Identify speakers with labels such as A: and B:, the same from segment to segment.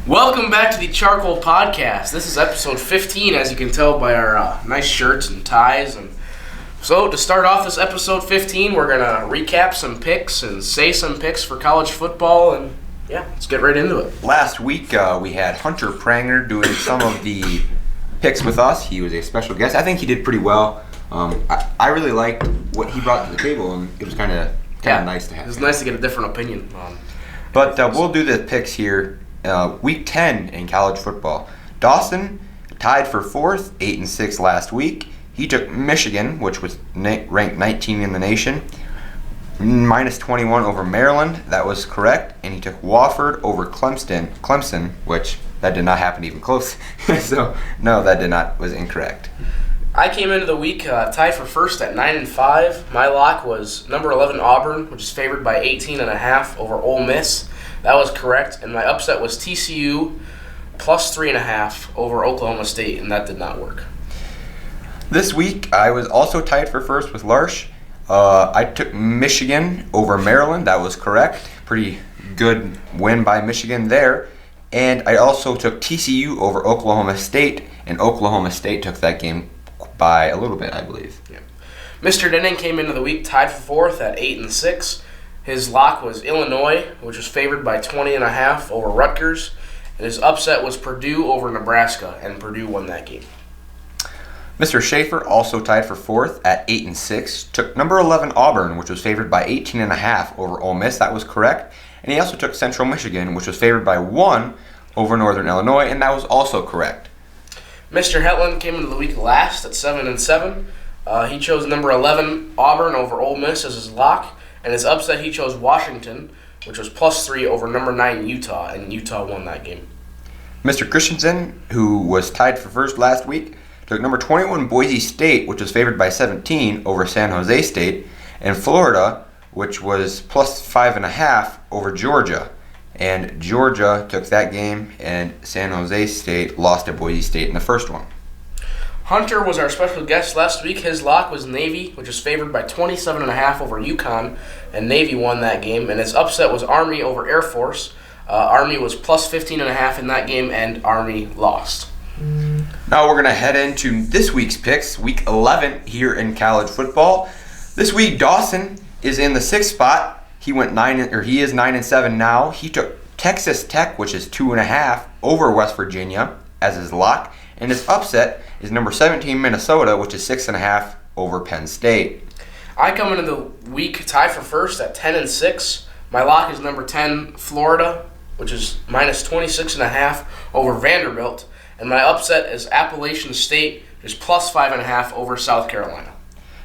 A: Welcome back to the CharCole podcast. This is episode 15, as you can tell by our nice shirts and ties. And so, to start off this episode 15, we're going to recap some picks and say some picks for college football. And yeah, let's get right into it.
B: Last week, we had Hunter Pranger doing some of the picks with us. He was a special guest. I think he did pretty well. I really liked what he brought to the table, and it was kind of nice to have.
A: It was nice to get a different opinion.
B: But we'll do the picks here. Week 10 in college football. Dawson tied for 4th, 8-6 last week. He took Michigan, which was ranked 19 in the nation, minus 21 over Maryland. That was correct. And he took Wofford over Clemson, which that did not happen even close. So, no, that was incorrect.
A: I came into the week tied for first at 9-5. My lock was number 11 Auburn, which is favored by 18.5 over Ole Miss. That was correct. And my upset was TCU plus 3.5 over Oklahoma State, and that did not work.
B: This week, I was also tied for first with Larsh. I took Michigan over Maryland. That was correct. Pretty good win by Michigan there. And I also took TCU over Oklahoma State, and Oklahoma State took that game by a little bit, I believe.
A: Yeah. Mr. Denning came into the week tied for 4th at 8-6. His lock was Illinois, which was favored by 20.5 over Rutgers. And his upset was Purdue over Nebraska, and Purdue won that game.
B: Mr. Schaefer also tied for 4th at 8-6. Took number 11 Auburn, which was favored by 18.5 over Ole Miss. That was correct. And he also took Central Michigan, which was favored by 1 over Northern Illinois, and that was also correct.
A: Mr. Hetland came into the week last at 7-7. He chose number 11 Auburn over Ole Miss as his lock. And his upset, he chose Washington, which was plus 3 over number 9 Utah, and Utah won that game.
B: Mr. Christensen, who was tied for first last week, took number 21 Boise State, which was favored by 17 over San Jose State, and Florida, which was plus 5.5 over Georgia. And Georgia took that game, and San Jose State lost to Boise State in the first one.
A: Hunter was our special guest last week. His lock was Navy, which was favored by 27.5 over UConn, and Navy won that game. And his upset was Army over Air Force. Army was plus 15.5 in that game, and Army lost.
B: Now we're going to head into this week's picks, week 11 here in college football. This week, Dawson is in the 6th spot. He is 9-7 now. He took Texas Tech, which is 2.5 over West Virginia as his lock. And his upset is number 17 Minnesota, which is 6.5 over Penn State.
A: I come into the week tied for first at 10-6. My lock is number 10 Florida, which is minus 26.5 over Vanderbilt. And my upset is Appalachian State, which is plus 5.5 over South Carolina.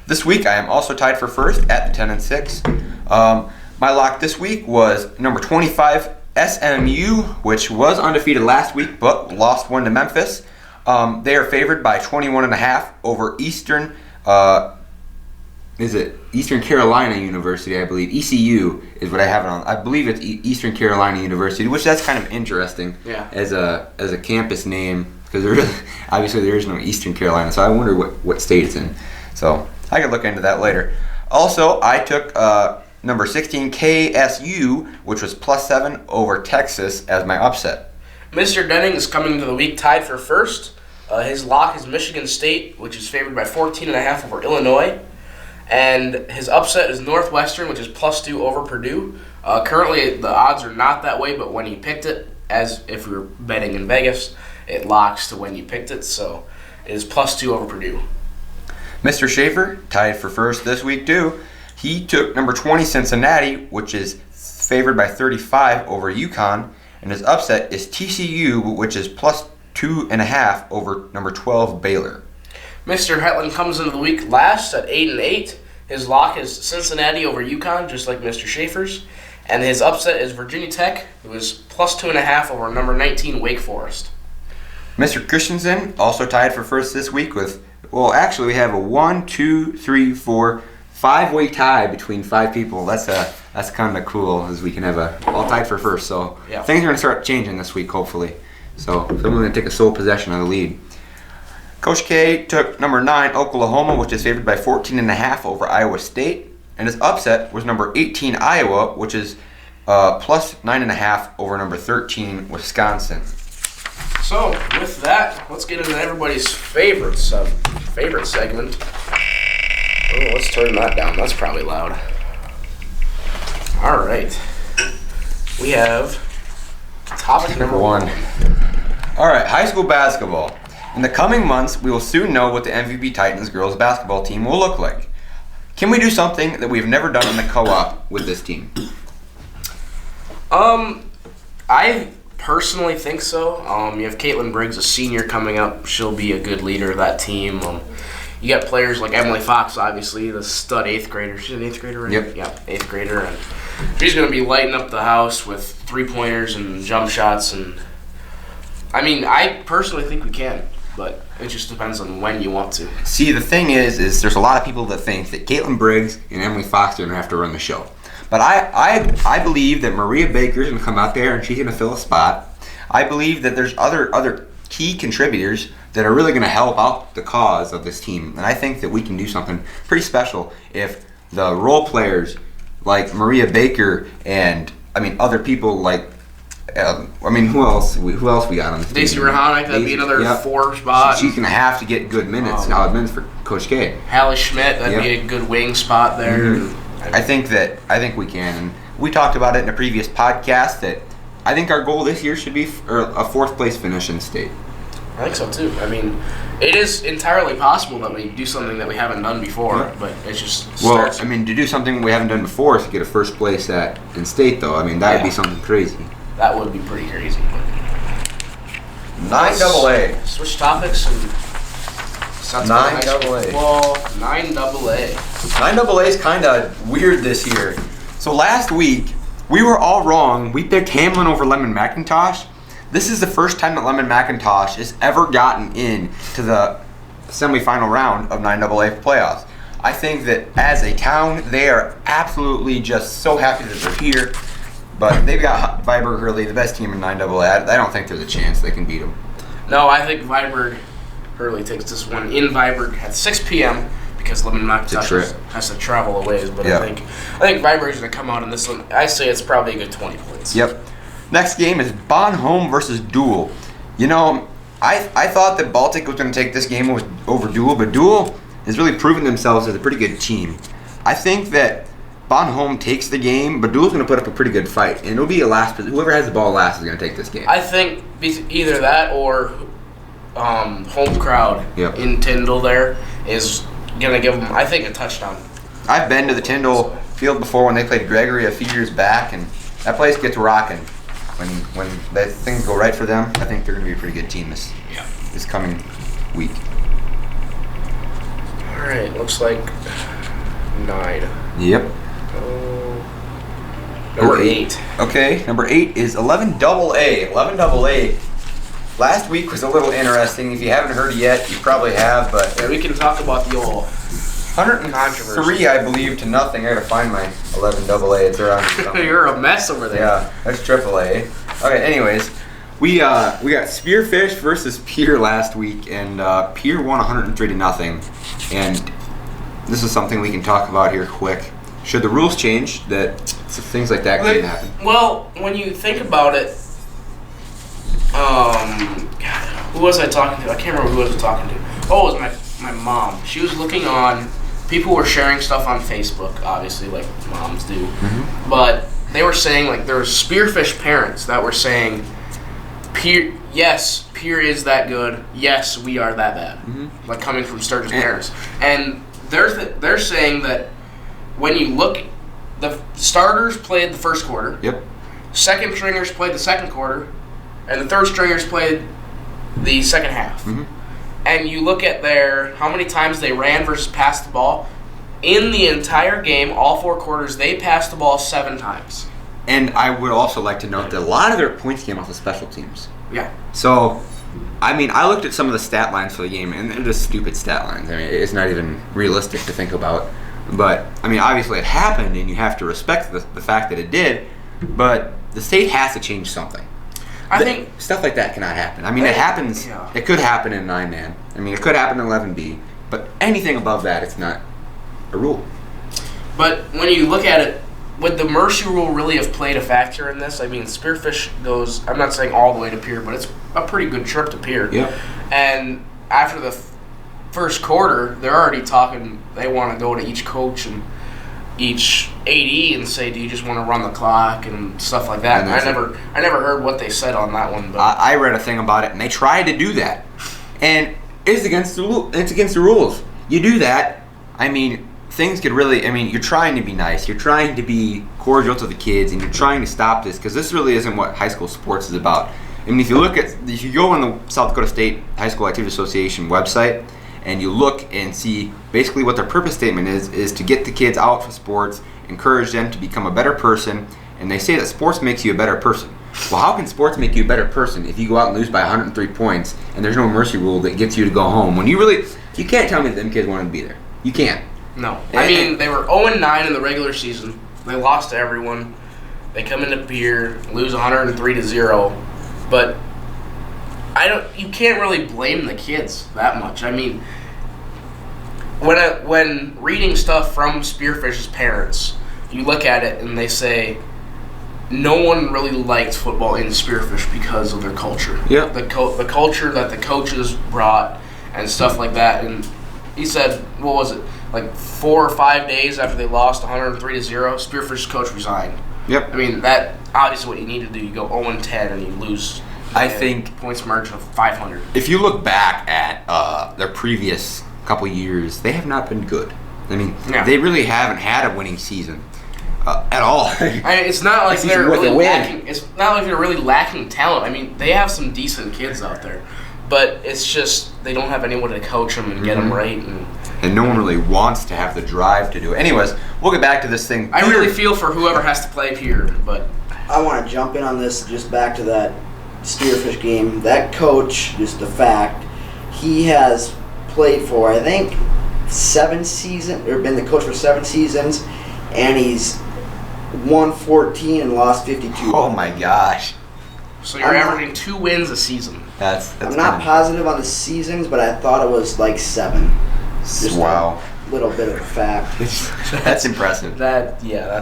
B: This week I am also tied for first at 10-6. My lock this week was number 25 SMU, which was undefeated last week but lost one to Memphis. They are favored by 21.5 over Eastern Carolina University, I believe. ECU is what I have it on. I believe it's Eastern Carolina University, which that's kind of interesting as a campus name, because obviously there is no Eastern Carolina, so I wonder what state it's in. So I could look into that later. Also, I took number 16 KSU, which was plus 7 over Texas as my upset.
A: Mr. Denning is coming into the week tied for first. His lock is Michigan State, which is favored by 14.5 over Illinois. And his upset is Northwestern, which is plus 2 over Purdue. Currently, the odds are not that way, but when you picked it, as if we were betting in Vegas, it locks to when you picked it. So it is plus 2 over Purdue.
B: Mr. Schaefer tied for first this week, too. He took number 20 Cincinnati, which is favored by 35 over UConn. And his upset is TCU, which is plus 2.5 over number 12 Baylor.
A: Mr. Hetland comes into the week last at 8-8. His lock is Cincinnati over UConn, just like Mr. Schaefer's. And his upset is Virginia Tech, who is plus 2.5 over number 19 Wake Forest.
B: Mr. Christensen also tied for first this week with, well, actually we have a 1, 2, 3, 4, 5-way tie between 5 people. That's kind of cool, as we can have all tied for first. So things are going to start changing this week, hopefully. So someone's going to take a sole possession of the lead. Coach K took number 9 Oklahoma, which is favored by 14.5 over Iowa State. And his upset was number 18 Iowa, which is plus 9.5 over number 13, Wisconsin.
A: So, with that, let's get into everybody's favorite segment. Oh, let's turn that down. That's probably loud. All right. We have topic number one.
B: All right, high school basketball. In the coming months, we will soon know what the MVP Titans girls basketball team will look like. Can we do something that we've never done in the co-op with this team?
A: I personally think so. You have Caitlin Briggs, a senior, coming up. She'll be a good leader of that team. You got players like Emily Fox, obviously, the stud 8th grader. She's an 8th grader, right?
B: Yep.
A: Yeah, 8th grader. And she's going to be lighting up the house with three-pointers and jump shots. And I personally think we can, but it just depends on when you want to.
B: See, the thing is there's a lot of people that think that Caitlin Briggs and Emily Fox are going to have to run the show. But I believe that Maria Baker is going to come out there and she's going to fill a spot. I believe that there's other key contributors that are really going to help out the cause of this team. And I think that we can do something pretty special if the role players like Maria Baker and, other people like, who else we got on this team?
A: Daisy Rahanic, that'd be another 4 spot.
B: She's going to have to get good minutes, solid minutes for Coach K.
A: Hallie Schmidt, that'd be a good wing spot there.
B: Mm-hmm. I think we can. And we talked about it in a previous podcast that I think our goal this year should be a 4th place finish in state.
A: I think so too. It is entirely possible that we do something that we haven't done before, but it's just starts.
B: To do something we haven't done before is to get a 1st place in state, though. That would be something crazy.
A: That would be pretty crazy.
B: 9AA.
A: Switch topics and
B: 9AA.
A: Well, 9AA.
B: 9AA is kind of weird this year. So last week, we were all wrong. We picked Hamlin over Lemon McIntosh. This is the first time that Lemon McIntosh has ever gotten into the semifinal round of 9AA playoffs. I think that as a town, they are absolutely just so happy that they're here. But they've got Viborg Hurley, the best team in 9AA. I don't think there's a chance they can beat them.
A: No, I think Viborg Hurley takes this one in Viborg at 6 p.m. because Lemon McIntosh has to travel a ways. But I think Viborg's going to come out in this one. I say it's probably a good 20 points.
B: Yep. Next game is Bonhomme versus Duel. I thought that Baltic was going to take this game over Duel, but Duel has really proven themselves as a pretty good team. I think that Bonhomme takes the game, but Duel's going to put up a pretty good fight, and it'll be whoever has the ball last is going to take this game.
A: I think either that or home crowd in Tyndall there is going to give them, I think, a touchdown.
B: I've been to the Tyndall field before when they played Gregory a few years back, and that place gets rocking. When things go right for them, I think they're going to be a pretty good team this coming week.
A: All right, looks like 9.
B: Yep.
A: Number 8.
B: Okay, number 8 is 11AA. 11AA. Last week was a little interesting. If you haven't heard it yet, you probably have, but
A: we can talk about the old
B: 103, I believe, to nothing. I gotta find my 11AA. It's around here.
A: You're a mess over there.
B: Yeah, that's AAA. Okay, anyways, we got Spearfish versus Pier last week, and Pier won 103 to nothing. And this is something we can talk about here quick. Should the rules change, that things like that couldn't happen?
A: Well, when you think about it, who was I talking to? I can't remember who I was talking to. Oh, it was my mom. She was looking on. People were sharing stuff on Facebook, obviously, like moms do. Mm-hmm. But they were saying, like, there were Spearfish parents that were saying, Pier is that good. Yes, we are that bad. Mm-hmm. Like, coming from Sturgis parents. And they're saying that when you look, the starters played the first quarter.
B: Yep.
A: Second stringers played the second quarter. And the third stringers played the second half. Mm-hmm. And you look at how many times they ran versus passed the ball. In the entire game, all 4 quarters, they passed the ball 7 times.
B: And I would also like to note that a lot of their points came off of special teams.
A: Yeah.
B: So, I looked at some of the stat lines for the game, and they're just stupid stat lines. It's not even realistic to think about. But, obviously it happened, and you have to respect the fact that it did. But the state has to change something.
A: I think
B: stuff like that cannot happen. It happens. Yeah. It could happen in 9-man. It could happen in 11B. But anything above that, it's not a rule.
A: But when you look at it, would the mercy rule really have played a factor in this? I mean, Spearfish goes, I'm not saying all the way to Pier, but it's a pretty good trip to Pier.
B: Yep.
A: And after the first quarter, they're already talking, they want to go to each coach and each AD and say, do you just want to run the clock and stuff like that. And I never heard what they said on that one. But
B: I read a thing about it, and they tried to do that. And it's against the rules. You do that, I mean, things could really, I mean, you're trying to be nice. You're trying to be cordial to the kids, and you're trying to stop this, because this really isn't what high school sports is about. I mean, if you go on the South Dakota State High School Activity Association website, and you look and see basically what their purpose statement is to get the kids out for sports, encourage them to become a better person, and they say that sports makes you a better person. Well, how can sports make you a better person if you go out and lose by 103 points and there's no mercy rule that gets you to go home? When you can't tell me that them kids wanted to be there. You can't.
A: No. I mean, they were 0-9 in the regular season. They lost to everyone. They come into Pier, lose 103-0, but you can't really blame the kids that much. I mean, when reading stuff from Spearfish's parents, you look at it and they say no one really liked football in Spearfish because of their culture.
B: Yeah.
A: The culture that the coaches brought and stuff like that. And he said, what was it, like 4 or 5 days after they lost 103-0, Spearfish's coach resigned.
B: Yep.
A: I mean, that obviously what you need to do. You go 0-10 and you lose.
B: I think
A: points margin of 500.
B: If you look back at their previous couple years, they have not been good. I mean, They really haven't had a winning season at all.
A: I mean, it's not like they're really lacking. It's not like they're really lacking talent. I mean, they have some decent kids out there, but it's just they don't have anyone to coach them and get them right.
B: And no one really wants to have the drive to do it. Anyways, we'll get back to this thing.
A: I really feel for whoever has to play Pier, but
C: I want to jump in on this. Just back to that Spearfish game. That coach, just the fact, he has played for, I think, 7 seasons, or been the coach for 7 seasons, and he's won 14 and lost 52.
B: Oh my gosh.
A: So you're averaging 2 wins a season.
B: That's
C: I'm not positive on the seasons, but I thought it was like 7. Just
B: wow.
C: A little bit of a fact.
B: That's impressive.
A: That's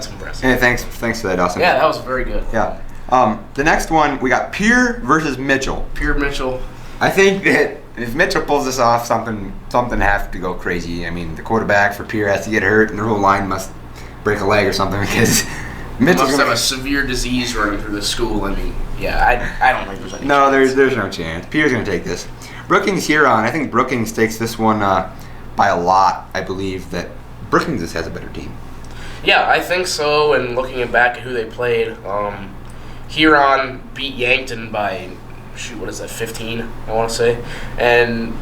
A: impressive.
B: Hey, thanks for that, Dawson.
A: Yeah, that was very good.
B: Yeah. The next one, we got Pier versus Mitchell.
A: Pier Mitchell.
B: I think that if Mitchell pulls this off, something has to go crazy. I mean, the quarterback for Pier has to get hurt, and the whole line must break a leg or something, because Mitchell's
A: must have a severe disease running through the school. I mean, yeah, I don't think there's any chance.
B: There's no chance. Pier's going to take this. Brookings Huron. I think Brookings takes this one by a lot. I believe that Brookings just has a better team.
A: Yeah, I think so. And looking back at who they played, Huron beat Yankton by, 15, I want to say. And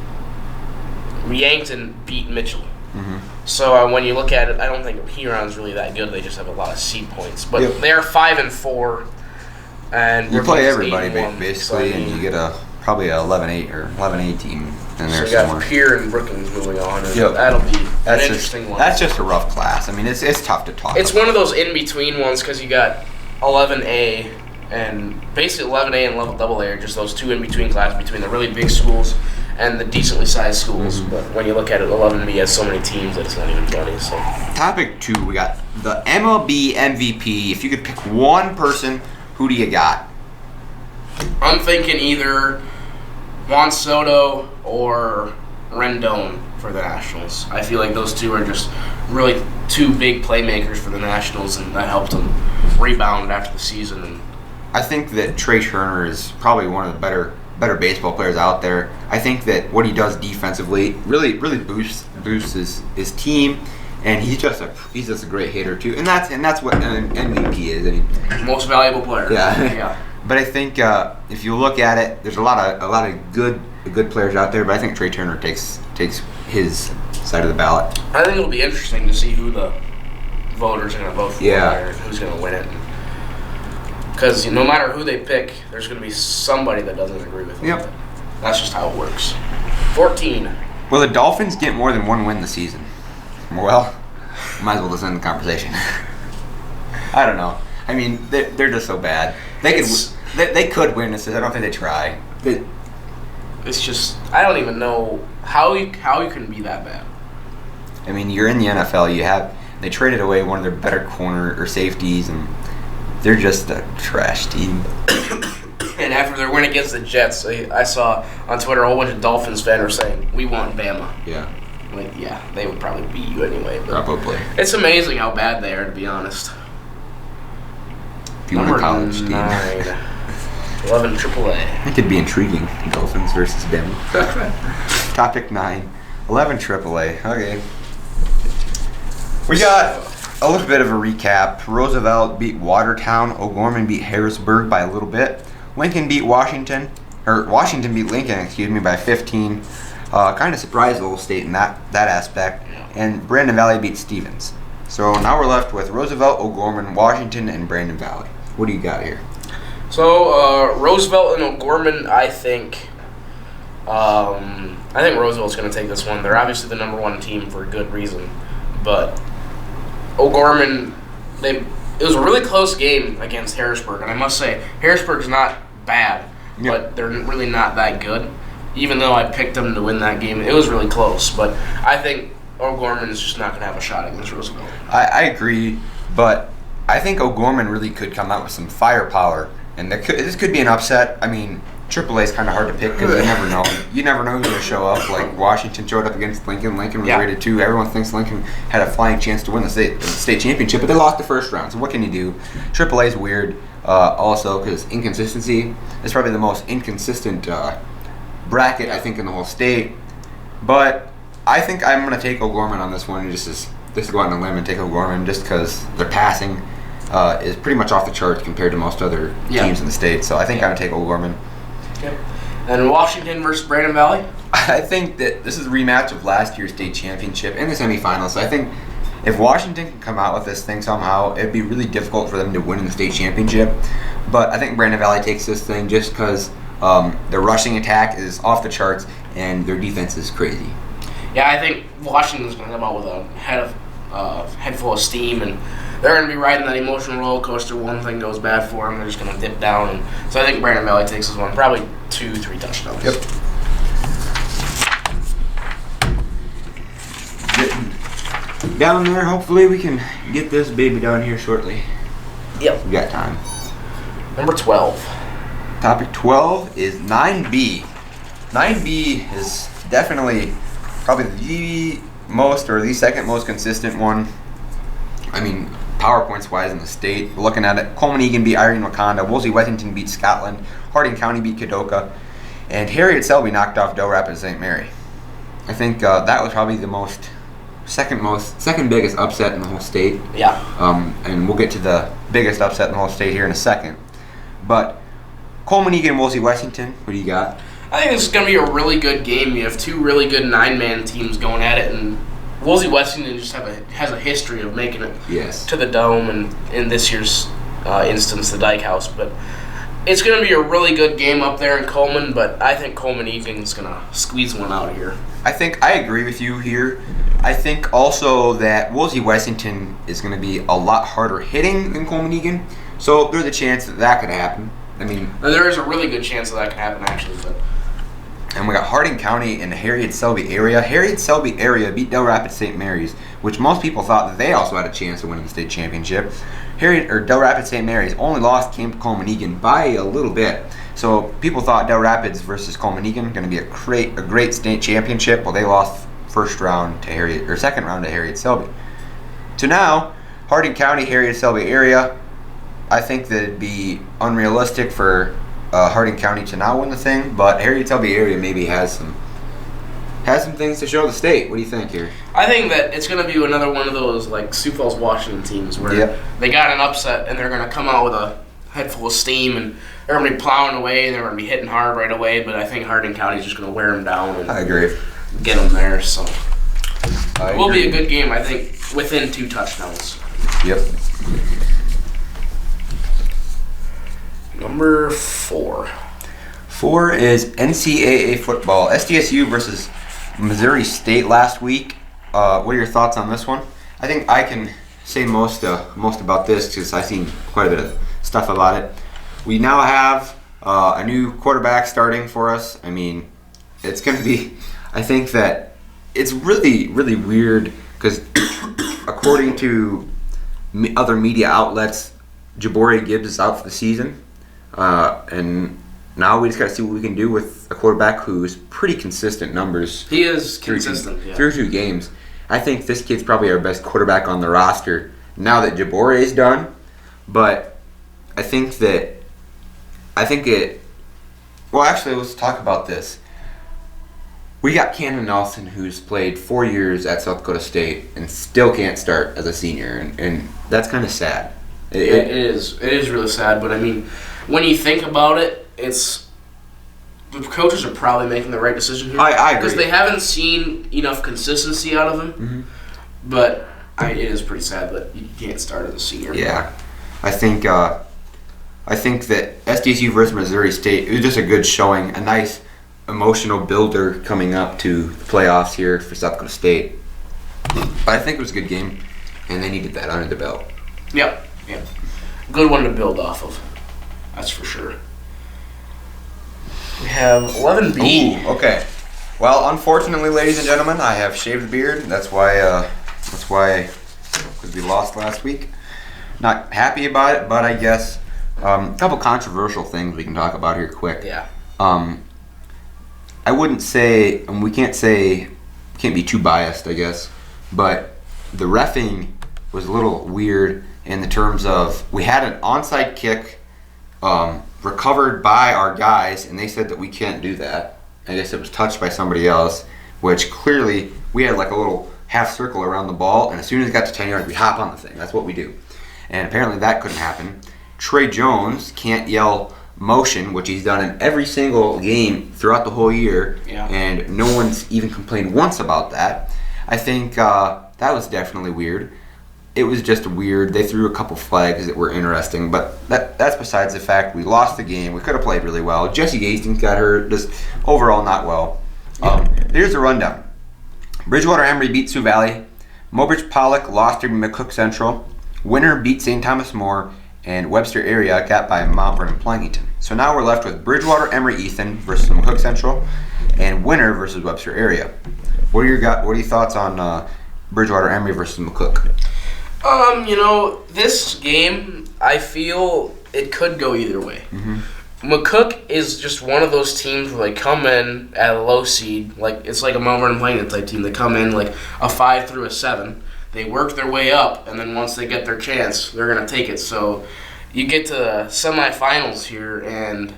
A: Yankton beat Mitchell. Mm-hmm. So when you look at it, I don't think Huron's really that good. They just have a lot of seed points. But they are 5-4. And
B: you play everybody,
A: 8-1,
B: basically, and you get probably a 11-8 or 11-8 team in there
A: so you
B: somewhere.
A: got Pier and Brookings moving on, and that'll be an interesting one.
B: That's just a rough class. I mean, it's tough to talk
A: It's
B: about.
A: one of those in-between ones because you got 11A and basically 11A and level AA are just those 2 in-between classes between the really big schools and the decently sized schools. Mm-hmm. But when you look at it, 11B has so many teams that it's not even funny. So,
B: Topic 2, we got the MLB MVP. If you could pick one person, who do you got?
A: I'm thinking either Juan Soto or Rendon for the Nationals. I feel like those two are just really 2 big playmakers for the Nationals, and that helped them rebound after the season. And
B: I think that Trey Turner is probably one of the better baseball players out there. I think that what he does defensively really boosts his team, and he's just a great hitter too. And that's what an MVP is. I mean,
A: most valuable player.
B: Yeah. But I think if you look at it, there's a lot of good players out there. But I think Trey Turner takes his side of the ballot.
A: I think it'll be interesting to see who the voters are going to vote for and who's going to win it. Because no matter who they pick, there's going to be somebody that doesn't agree with them.
B: Yep.
A: That's just how it works. 14.
B: Will the Dolphins get more than 1 win this season? Well, might as well just end the conversation. I don't know. I mean, they're just so bad. They could win this. I don't think they try.
A: It's just, I don't even know how you can be that bad.
B: I mean, you're in the NFL. You have They traded away one of their better corner or safeties, and they're just a trash team.
A: And after their win against the Jets, I saw on Twitter a whole bunch of Dolphins fans were saying, "We want Bama."
B: Yeah.
A: Like, yeah, they would probably beat you anyway. But
B: Probably.
A: it's amazing how bad they are, to be honest.
B: If you want a college team.
A: 9, 11 AAA.
B: It could be intriguing. Dolphins versus Bama. Topic 9. 11 AAA. Okay. We got a little bit of a recap. Roosevelt beat Watertown. O'Gorman beat Harrisburg by a little bit. Washington beat Lincoln, by 15. Kind of surprised the whole state in that aspect. And Brandon Valley beat Stevens. So now we're left with Roosevelt, O'Gorman, Washington, and Brandon Valley. What do you got here?
A: So Roosevelt and O'Gorman, I think Roosevelt's going to take this one. They're obviously the number 1 team for a good reason, but O'Gorman, it was a really close game against Harrisburg, and I must say Harrisburg's not bad, but they're really not that good. Even though I picked them to win that game, it was really close. But I think O'Gorman is just not going to have a shot against Roosevelt.
B: I agree, but I think O'Gorman really could come out with some firepower, and this could be an upset. I mean, AAA is kind of hard to pick because you never know. You never know who's going to show up. Like Washington showed up against Lincoln. Lincoln was rated 2. Everyone thinks Lincoln had a flying chance to win the state championship, but they lost the first round. So what can you do? AAA is weird also because inconsistency is probably the most inconsistent bracket, I think, in the whole state. But I think I'm going to take O'Gorman on this one. Just go out on a limb and take O'Gorman just because their passing is pretty much off the charts compared to most other teams in the state. So I think I'm going to take O'Gorman.
A: Yep. And Washington versus Brandon Valley?
B: I think that this is a rematch of last year's state championship in the semifinals. So I think if Washington can come out with this thing somehow, it'd be really difficult for them to win in the state championship. But I think Brandon Valley takes this thing just because their rushing attack is off the charts and their defense is crazy.
A: Yeah, I think Washington's going to come out with a head full of steam, and they're going to be riding that emotional roller coaster. One thing goes bad for them, they're just going to dip down. And so I think Brandon Valley takes this one, probably 2-3 touchdowns.
B: Yep. Getting down there, hopefully we can get this baby down here shortly.
A: Yep.
B: We got time.
A: Number 12.
B: Topic 12 is 9B. 9B is definitely probably the most or the second most consistent one. I mean, power points wise in the state. We're looking at it. Coleman-Egan beat Irene-Wakanda. Wolsey-Wessington beat Scotland. Harding County beat Kadoka. And Harriet-Selby knocked off Del Rapids St. Mary. I think that was probably the second biggest upset in the whole state.
A: Yeah.
B: And we'll get to the biggest upset in the whole state here in a second. But Coleman-Egan and Wolsey-Wessington, what do you got?
A: I think this is going to be a really good game. You have 2 really good 9-man teams going at it, and Wolsey-Wessington just has a history of making it to the Dome, and in this year's instance, the Dyke House. But it's going to be a really good game up there in Coleman, but I think Coleman-Egan's going to squeeze one out here.
B: I agree with you here. I think also that Wolsey-Wessington is going to be a lot harder hitting than Coleman-Egan, so there's a chance that could happen. I mean,
A: there is a really good chance that can happen, actually.
B: And we got Harding County and the Harriet-Selby area. Harriet-Selby area beat Del Rapids St. Mary's, which most people thought that they also had a chance to win the state championship. Del Rapids St. Mary's only lost came to Coleman-Egan by a little bit. So people thought Del Rapids versus Coleman-Egan going to be a great state championship. Well, they lost second round to Harriet-Selby. So now, Harding County, Harriet-Selby area. I think that it'd be unrealistic for Harding County to not win the thing, but Harriet-Selby area maybe has some things to show the state. What do you think here?
A: I think that it's going to be another one of those like Sioux Falls, Washington teams where they got an upset and they're going to come out with a head full of steam and they're going to be plowing away and they're going to be hitting hard right away. But I think Harding County is just going to wear them down and
B: I agree.
A: Get them there. So it will be a good game. I think within 2 touchdowns.
B: Yep.
A: Number 4.
B: 4 is NCAA football. SDSU versus Missouri State last week. What are your thoughts on this one? I think I can say most about this because I've seen quite a bit of stuff about it. We now have a new quarterback starting for us. I mean, it's going to be. I think that it's really, really weird because according to other media outlets, Jabari Gibbs is out for the season. And now we just got to see what we can do with a quarterback who's pretty consistent numbers.
A: He is consistent,
B: through 2 games. I think this kid's probably our best quarterback on the roster now that Jabari is done. But I think well, actually, let's talk about this. We got Cannon Nelson, who's played 4 years at South Dakota State and still can't start as a senior, and that's kind of sad.
A: It is. It is really sad, but I mean, when you think about it, the coaches are probably making the right decision here.
B: I agree.
A: Because they haven't seen enough consistency out of him.
B: Mm-hmm.
A: But it is pretty sad that you can't start as a senior.
B: Yeah. I think that SDSU versus Missouri State, it was just a good showing, a nice emotional builder coming up to the playoffs here for South Dakota State. But I think it was a good game, and they needed that under the belt.
A: Yep. Good one to build off of. That's for sure. We have 11B.
B: Ooh, okay. Well, unfortunately, ladies and gentlemen, I have shaved the beard. That's why because we lost last week. Not happy about it, but I guess a couple controversial things we can talk about here quick.
A: Yeah.
B: I wouldn't say, and we can't be too biased, I guess, but the reffing was a little weird in the terms of we had an onside kick recovered by our guys, and they said that we can't do that. I guess it was touched by somebody else, which clearly we had like a little half circle around the ball, and as soon as it got to 10 yards, we hop on the thing. That's what we do. And apparently that couldn't happen. Trey Jones can't yell motion, which he's done in every single game throughout the whole year, and no one's even complained once about that. I think that was definitely weird. It was just weird. They threw a couple flags that were interesting, but that's besides the fact we lost the game. We could have played really well. Jesse Hastings got hurt, just overall not well. Here's the rundown. Bridgewater Emory beat Sioux Valley. Mobridge Pollock lost to McCook Central. Winner beat St. Thomas More, and Webster Area got by Mount Vernon Plankington. So now we're left with Bridgewater Emory Ethan versus McCook Central, and Winner versus Webster Area. What are your thoughts on Bridgewater Emory versus McCook?
A: This game, I feel it could go either way.
B: Mm-hmm.
A: McCook is just one of those teams where they come in at a low seed, like it's like a Mount Vernon Plankington type team. They come in like a 5 through a 7. They work their way up, and then once they get their chance, they're going to take it. So you get to the semifinals here, and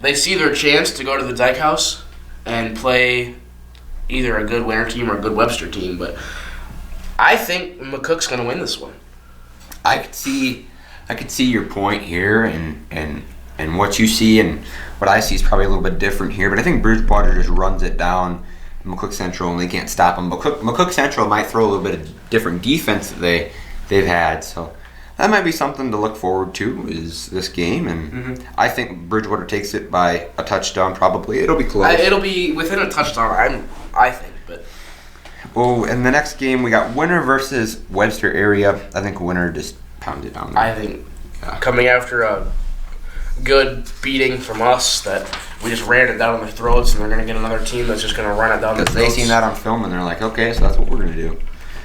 A: they see their chance to go to the Dyke House and play either a good Winter team or a good Webster team. But I think McCook's going to win this one.
B: I could see your point here, and what you see and what I see is probably a little bit different here. But I think Bridgewater just runs it down McCook Central, and they can't stop them. McCook Central might throw a little bit of different defense that they've had, so that might be something to look forward to is this game. And I think Bridgewater takes it by a touchdown. Probably it'll be close.
A: It'll be within a touchdown. I think, but.
B: Oh, in the next game we got Winner versus Webster Area. I think Winner just pounded down there.
A: I think coming after a good beating from us that we just ran it down on their throats, and they're going to get another team that's just going to run it down their throats.
B: Because they seen that on film, and they're like, okay, so that's what we're going to do.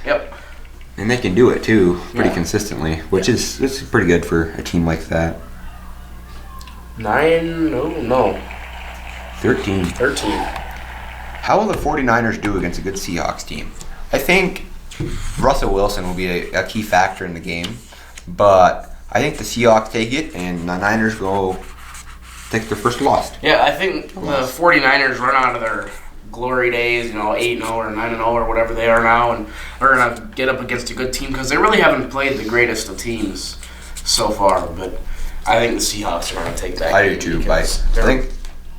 A: Yep.
B: And they can do it, too, pretty consistently, which is pretty good for a team like that. 13. How will the 49ers do against a good Seahawks team? I think Russell Wilson will be a key factor in the game, but I think the Seahawks take it, and the Niners will take their first loss.
A: Yeah, I think the 49ers run out of their glory days, 8-0 or 9-0 or whatever they are now, and they're going to get up against a good team because they really haven't played the greatest of teams so far. But I think the Seahawks are going to take that.
B: I do too, but I think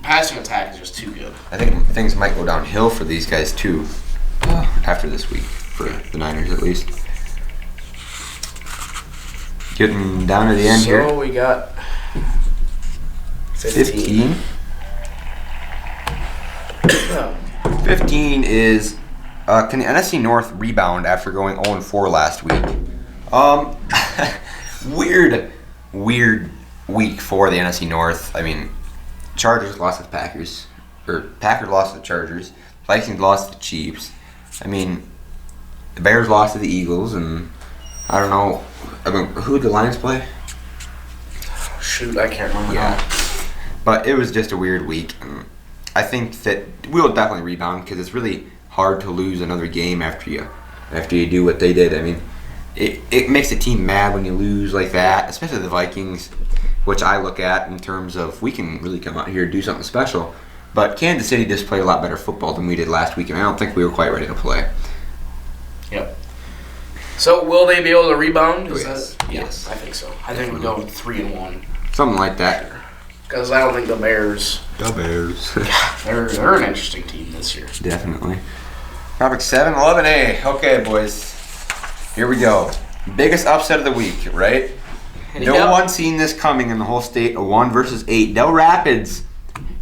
A: passing attack is just too good.
B: I think things might go downhill for these guys too after this week, for the Niners at least. Getting down to the end here.
A: So we got 15.
B: 15 is can the NFC North rebound after going 0-4 last week? Weird week for the NFC North. I mean, Chargers lost to the Packers, or Packers lost to the Chargers. Vikings lost to the Chiefs. I mean, the Bears lost to the Eagles, and I don't know. I mean, who did the Lions play?
A: Shoot, I can't remember.
B: Yeah.
A: Now.
B: But it was just a weird week. And I think that we'll definitely rebound because it's really hard to lose another game after you do what they did. I mean, it makes the team mad when you lose like that, especially the Vikings, which I look at in terms of we can really come out here and do something special. But Kansas City just played a lot better football than we did last week, and I don't think we were quite ready to play.
A: Yep. So will they be able to rebound?
B: Yes.
A: I think so. I think we go 3-1.
B: Something like that.
A: Because I don't think the Bears. They're an interesting team this year.
B: Definitely. Topic 7, 11A. Okay, boys. Here we go. Biggest upset of the week, right? No one seen this coming in the whole state. A 1 versus 8. Del Rapids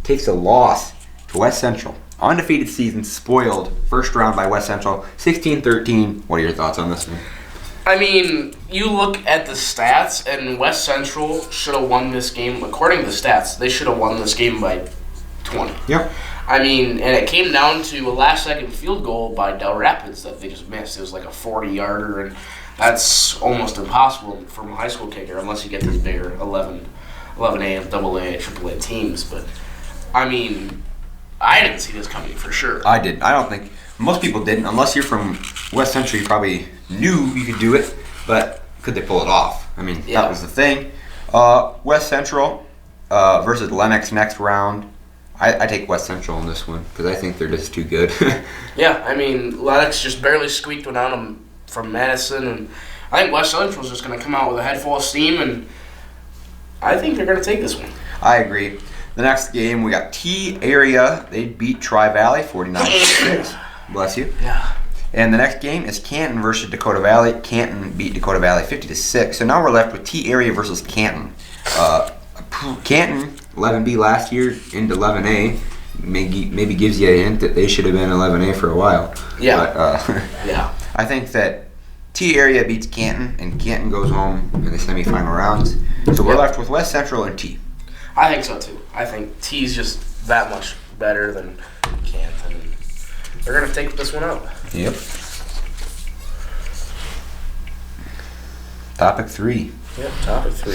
B: takes a loss to West Central. Undefeated season spoiled. First round by West Central. 16-13. What are your thoughts on this one?
A: I mean, you look at the stats, and West Central should have won this game. According to the stats, they should have won this game by 20.
B: Yep.
A: I mean, and it came down to a last-second field goal by Del Rapids that they just missed. It was like a 40-yarder, and that's almost impossible from a high school kicker unless you get these bigger 11A, AA, AAA teams. But, I mean, I didn't see this coming for sure.
B: I didn't. I don't think most people didn't. Unless you're from West Central, you probably knew you could do it, but could they pull it off? I mean, that was the thing. West Central versus Lennox next round. I take West Central in this one because I think they're just too good.
A: Yeah, I mean, Lennox just barely squeaked one out from Madison, and I think West Central's just going to come out with a head full of steam, and I think they're going to take this one.
B: I agree. The next game, we got T area. They beat Tri-Valley 49-6. Bless you.
A: Yeah.
B: And the next game is Canton versus Dakota Valley. Canton beat Dakota Valley 50-6. So now we're left with T area versus Canton. Canton 11B last year into 11A. Maybe gives you a hint that they should have been 11A for a while.
A: Yeah.
B: But,
A: yeah.
B: I think that T area beats Canton, and Canton goes home in the semifinal rounds. So we're left with West Central and T.
A: I think so too. I think T's just that much better than Canton. They're going to take this one out.
B: Yep. Topic 3.
A: Yep, topic 3.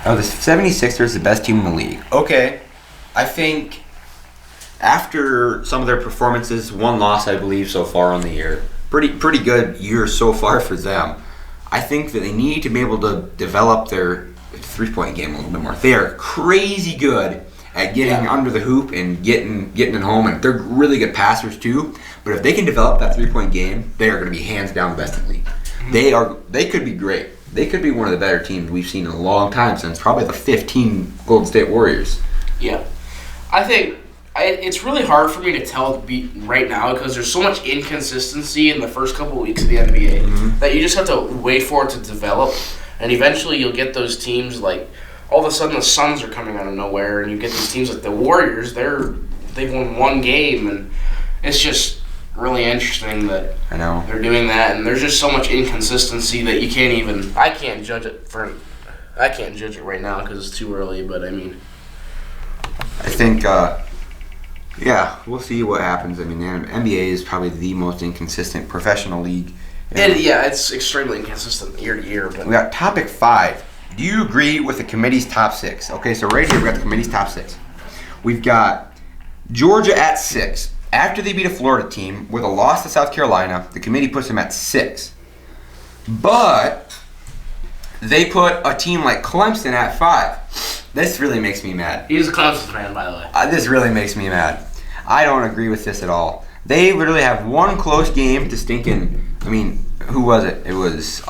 B: Oh, the 76ers is the best team in the league. Okay. I think after some of their performances, one loss, I believe, so far on the year, pretty good year so far for them. I think that they need to be able to develop their three-point game a little bit more. They are crazy good at getting under the hoop and getting it home, and they're really good passers too. But if they can develop that three-point game, they are going to be hands down the best in the league. They could be great. They could be one of the better teams we've seen in a long time, since probably the 15 Golden State Warriors.
A: Yeah. I think it's really hard for me to tell right now because there's so much inconsistency in the first couple of weeks of the NBA that you just have to wait for it to develop, and eventually you'll get those teams like all of a sudden the Suns are coming out of nowhere, and you get these teams like the Warriors. They've won one game, and it's just really interesting that they're doing that, and there's just so much inconsistency that you can't even. I can't judge it right now because it's too early. But I mean,
B: I think. We'll see what happens. I mean, the NBA is probably the most inconsistent professional league.
A: It's extremely inconsistent year to year. But
B: we got topic 5. Do you agree with the committee's top 6? Okay, so right here we got the committee's top 6. We've got Georgia at 6. After they beat a Florida team with a loss to South Carolina, the committee puts them at 6. But they put a team like Clemson at 5. This really makes me mad.
A: He's a Clemson fan, by the way.
B: This really makes me mad. I don't agree with this at all. They literally have one close game to stinking. I mean, who was it? It was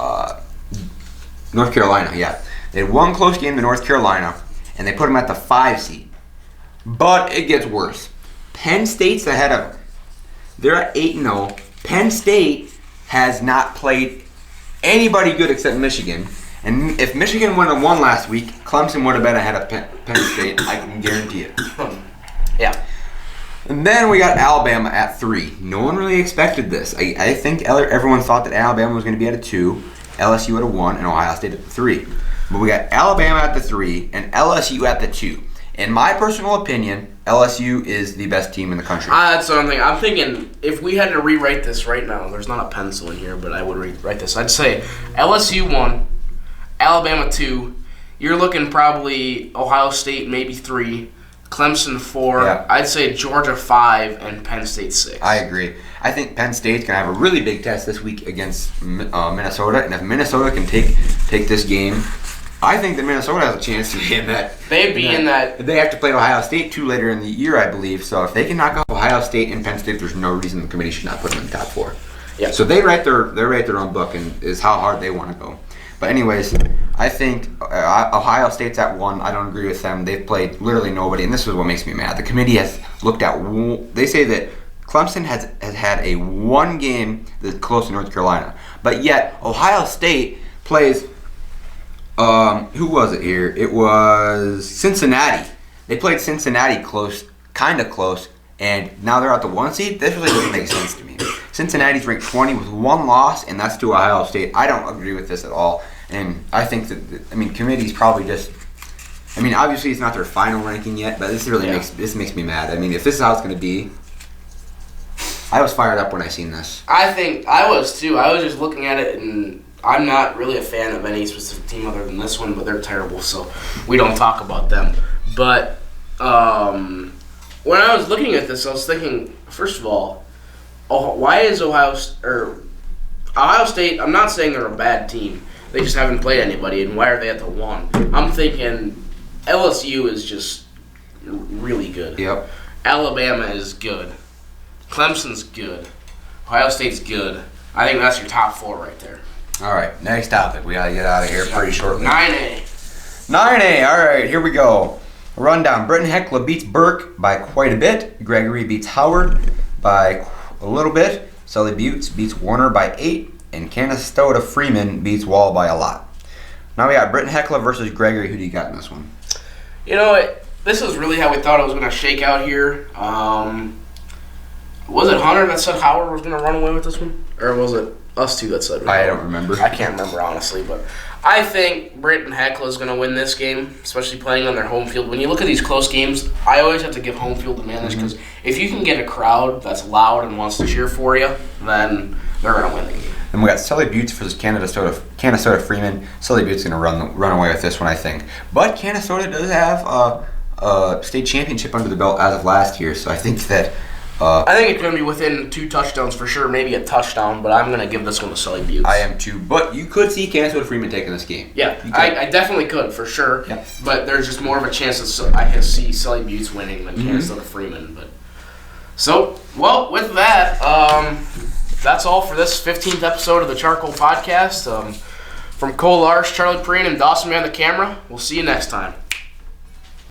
B: North Carolina. Yeah, they had one close game to North Carolina, and they put them at the 5 seed. But it gets worse. Penn State's ahead of them. They're at 8-0. Penn State has not played anybody good except Michigan. And if Michigan would have won last week, Clemson would have been ahead of Penn State. I can guarantee it.
A: Yeah.
B: And then we got Alabama at 3. No one really expected this. I think everyone thought that Alabama was going to be at a 2, LSU at a 1, and Ohio State at the 3. But we got Alabama at the 3 and LSU at the 2. In my personal opinion, LSU is the best team in the country.
A: That's what I'm thinking. I'm thinking if we had to rewrite this right now, there's not a pencil in here, but I would rewrite this. I'd say LSU 1, Alabama 2. You're looking probably Ohio State maybe 3, Clemson 4.
B: Yeah.
A: I'd say Georgia 5, and Penn State 6.
B: I agree. I think Penn State's going to have a really big test this week against Minnesota, and if Minnesota can take this game, I think that Minnesota has a chance to be in that.
A: They'd be in that.
B: They have to play Ohio State 2 later in the year, I believe. So if they can knock off Ohio State and Penn State, there's no reason the committee should not put them in the top 4.
A: Yeah.
B: So they write their own book, and is how hard they want to go. But anyways, I think Ohio State's at 1. I don't agree with them. They've played literally nobody, and this is what makes me mad. The committee has looked at. They say that Clemson has had a 1 game that's close to North Carolina, but yet Ohio State plays. Who was it here? It was Cincinnati. They played Cincinnati close, kind of close, and now they're at the 1 seed. This really doesn't make sense to me. Cincinnati's ranked 20 with 1 loss, and that's to Ohio State. I don't agree with this at all, and I think that committee's probably just. Obviously it's not their final ranking yet, but this really makes me mad. If this is how it's going to be, I was fired up when I seen this.
A: I think I was too. I was just looking at it, and I'm not really a fan of any specific team other than this one, but they're terrible, so we don't talk about them. But when I was looking at this, I was thinking, first of all, why is Ohio State? I'm not saying they're a bad team. They just haven't played anybody, and why are they at the 1? I'm thinking LSU is just really good.
B: Yep.
A: Alabama is good. Clemson's good. Ohio State's good. I think that's your top 4 right there.
B: All right, next topic. We got to get out of here pretty shortly.
A: 9A.
B: 9A, all right, here we go. A rundown. Britton Heckler beats Burke by quite a bit. Gregory beats Howard by a little bit. Sully Buttes beats Warner by 8. And Canastota Freeman beats Wall by a lot. Now we got Britton Heckler versus Gregory. Who do you got in this one?
A: This is really how we thought it was going to shake out here. Was it Hunter that said Howard was going to run away with this one? Or was it us two that said
B: I don't remember.
A: I can't remember, honestly. But I think Britton Heckler is going to win this game, especially playing on their home field. When you look at these close games, I always have to give home field advantage because if you can get a crowd that's loud and wants to cheer for you, then they're going to win the game.
B: And we got Sully Buttes versus Canastota Freeman. Sully Buttes is going to run away with this one, I think. But Canastota does have a state championship under the belt as of last year, so I think that.
A: I think it's going to be within 2 touchdowns for sure, maybe a touchdown, but I'm going to give this one to Sully Buttes.
B: I am too, but you could see Canastota Freeman taking this game.
A: Yeah, I definitely could, for sure.
B: Yep.
A: But there's just more of a chance that I can see Sully Buttes winning than Canastota Freeman. But with that, that's all for this 15th episode of the CharCole Podcast. From Cole Larsh, Charlie Perrine, and Dawson Man the camera, we'll see you next time.